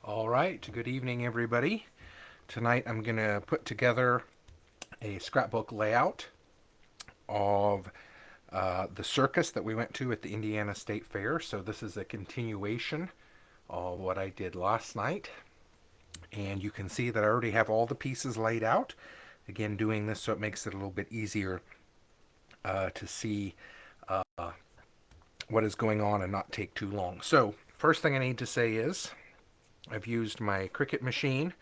All right, good evening, everybody. Tonight I'm going to put together a scrapbook layout of the circus that we went to at the Indiana State Fair. So this is a continuation of what I did last night. And you can see that I already have all the pieces laid out. Again, doing this so it makes it a little bit easier to see uh, what is going on and not take too long. So first thing I need to say is I've used my Cricut machine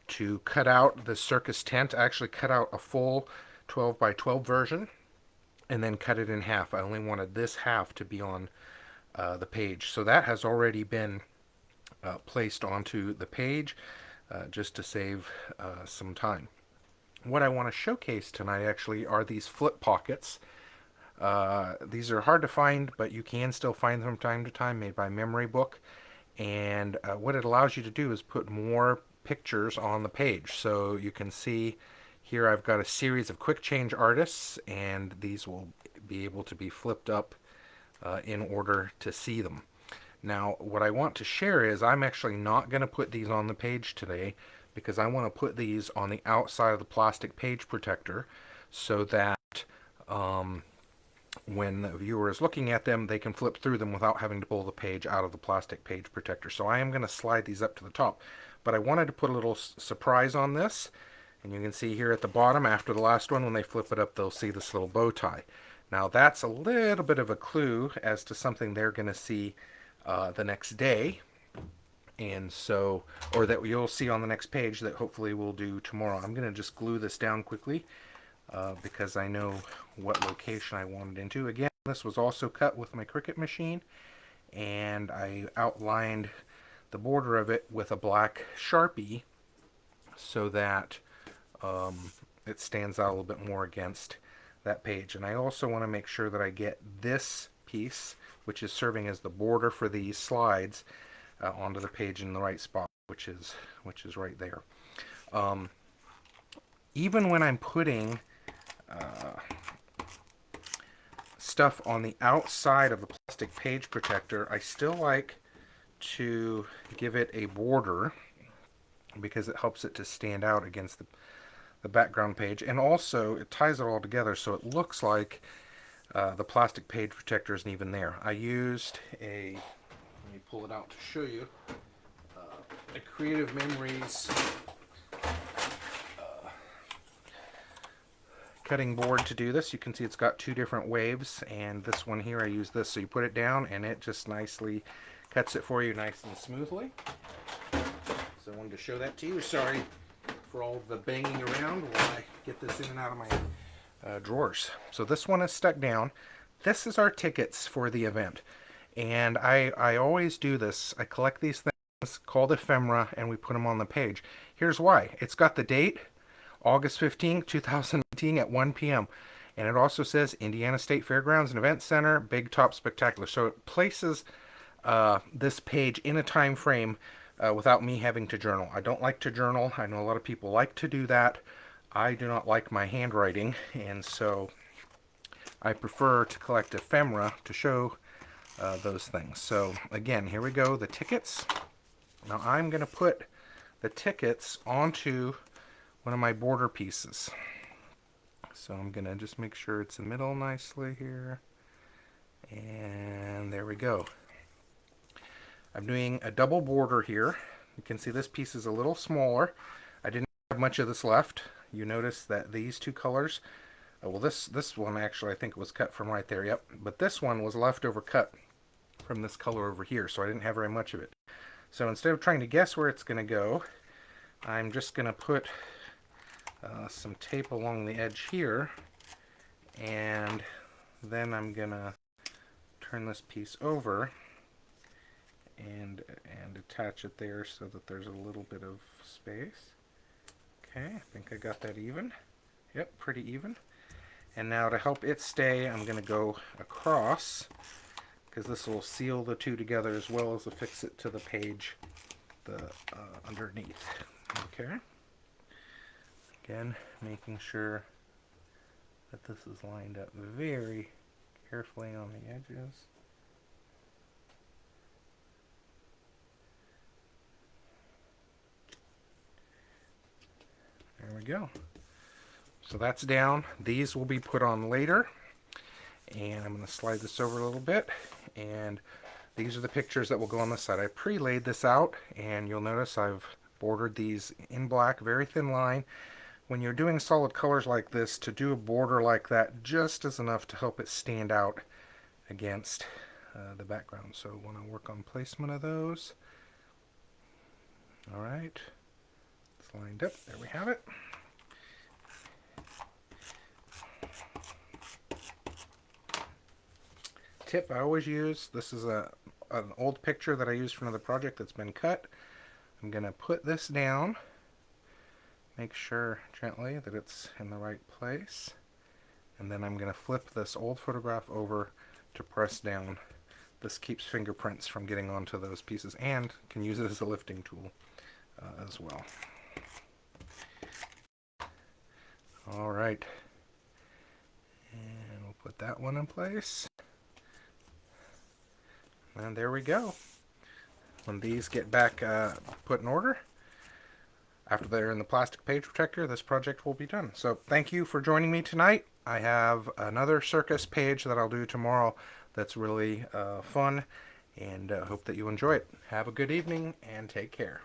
to cut out the circus tent. I actually cut out a full 12 by 12 version and then cut it in half. I only wanted this half to be on the page. So that has already been placed onto the page just to save some time. What I want to showcase tonight actually are these flip pockets. These are hard to find, but you can still find them from time to time, made by Memory Book. And what it allows you to do is put more pictures on the page. So you can see here I've got a series of quick change artists, and these will be able to be flipped up in order to see them. Now what I want to share is I'm actually not going to put these on the page today because I want to put these on the outside of the plastic page protector so that when the viewer is looking at them, they can flip through them without having to pull the page out of the plastic page protector. So I am going to slide these up to the top. But I wanted to put a little surprise on this. And you can see here at the bottom, after the last one, when they flip it up, they'll see this little bow tie. Now that's a little bit of a clue as to something they're going to see the next day. And so, or that you'll see on the next page that hopefully we'll do tomorrow. I'm going to just glue this down quickly. Because I know what location I want it into. Again, this was also cut with my Cricut machine, and I outlined the border of it with a black Sharpie so that it stands out a little bit more against that page. And I also want to make sure that I get this piece, which is serving as the border for these slides, onto the page in the right spot, which is right there. Even when I'm putting stuff on the outside of the plastic page protector, I still like to give it a border because it helps it to stand out against the background page, and also it ties it all together so it looks like the plastic page protector isn't even there. I used let me pull it out to show you, a Creative Memories cutting board to do this. You can see it's got two different waves, and this one here I use this, so you put it down and it just nicely cuts it for you nice and smoothly. So I wanted to show that to you. Sorry for all the banging around while I get this in and out of my drawers. So this one is stuck down. This is our tickets for the event, and I always do this. I collect these things called ephemera and we put them on the page. Here's why. It's got the date, August 15th, 2019 at 1 p.m. And it also says Indiana State Fairgrounds and Event Center, Big Top Spectacular. So it places this page in a time frame without me having to journal. I don't like to journal. I know a lot of people like to do that. I do not like my handwriting, and so I prefer to collect ephemera to show those things. So again, here we go, the tickets. Now I'm going to put the tickets onto one of my border pieces. So I'm going to just make sure it's in the middle nicely here. And there we go. I'm doing a double border here. You can see this piece is a little smaller. I didn't have much of this left. You notice that these two colors, well this one actually I think was cut from right there, yep. But this one was leftover cut from this color over here, so I didn't have very much of it. So instead of trying to guess where it's going to go, I'm just going to put some tape along the edge here, and then I'm gonna turn this piece over and attach it there so that there's a little bit of space. Okay, I think I got that even. Yep, pretty even. And now to help it stay, I'm gonna go across because this will seal the two together as well as affix it to the page underneath. Okay. Again, making sure that this is lined up very carefully on the edges. we go. So that's down. These will be put on later. And I'm going to slide this over a little bit. And these are the pictures that will go on the side. I pre-laid this out, and you'll notice I've bordered these in black, very thin line. When you're doing solid colors like this, to do a border like that just is enough to help it stand out against the background. So when I work on placement of those, all right, it's lined up. There we have it. Tip I always use, this is an old picture that I used for another project that's been cut. I'm going to put this down, make sure gently that it's in the right place, and then I'm going to flip this old photograph over to press down. This keeps fingerprints from getting onto those pieces, and can use it as a lifting tool as well. All right, and we'll put that one in place. And there we go. When these get back put in order, after they're in the plastic page protector, this project will be done. So thank you for joining me tonight. I have another Circus page that I'll do tomorrow that's really fun, and hope that you enjoy it. Have a good evening and take care.